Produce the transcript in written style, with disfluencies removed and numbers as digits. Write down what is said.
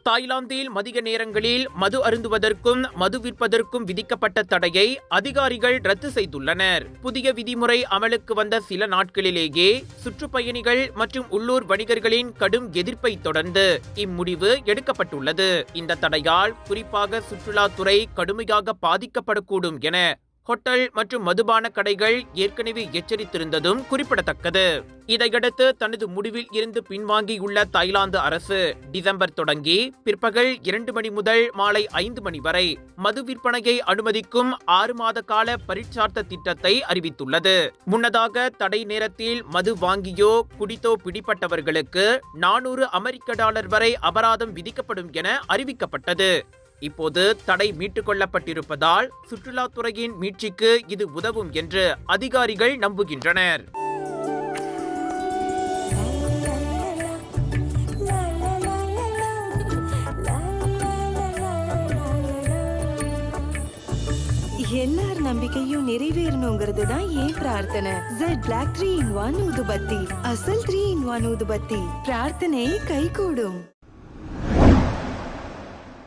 தாய்லாந்தில் மதிய நேரங்களில் மது அருந்துவதற்கும் மது விற்பதற்கும் விதிக்கப்பட்ட தடையை அதிகாரிகள் ரத்து செய்துள்ளனர். புதிய விதிமுறை அமலுக்கு வந்த சில நாட்களிலேயே சுற்றுப்பயணிகள் மற்றும் உள்ளூர் வணிகர்களின் கடும் எதிர்ப்பை தொடர்ந்து இம்முடிவு எடுக்கப்பட்டுள்ளது. இந்த தடையால் குறிப்பாக சுற்றுலாத்துறை கடுமையாக பாதிக்கப்படக்கூடும் என ஹோட்டல் மற்றும் மதுபான கடைகள் ஏற்கனவே எச்சரித்திருந்ததும் குறிப்பிடத்தக்கது. இதையடுத்து தனது முடிவில் இருந்து பின்வாங்கியுள்ள தாய்லாந்து அரசு டிசம்பர் தொடங்கி பிற்பகல் 2 மணி முதல் மாலை 5 மணி வரை மது விற்பனையை அனுமதிக்கும் 6 மாத கால பரீட்சார்த்த திட்டத்தை அறிவித்துள்ளது. முன்னதாக தடை நேரத்தில் மது வாங்கியோ குடித்தோ பிடிப்பட்டவர்களுக்கு $400 வரை அபராதம் விதிக்கப்படும் என அறிவிக்கப்பட்டது. இப்போது தடை மீட்டுக் கொள்ளப்பட்டிருப்பதால் சுற்றுலாத்துறையின் மீட்சிக்கு இது உதவும் என்று அதிகாரிகள் நம்புகின்றனர். எல்லார் நம்பிக்கையும் நிறைவேறணுங்கிறது தான் ஏன் பிரார்த்தனை. Z Black 3 in 1 ஊதுபத்தி, அசல் 3 in 1 ஊதுபத்தி, பிரார்த்தனை கைகூடும்.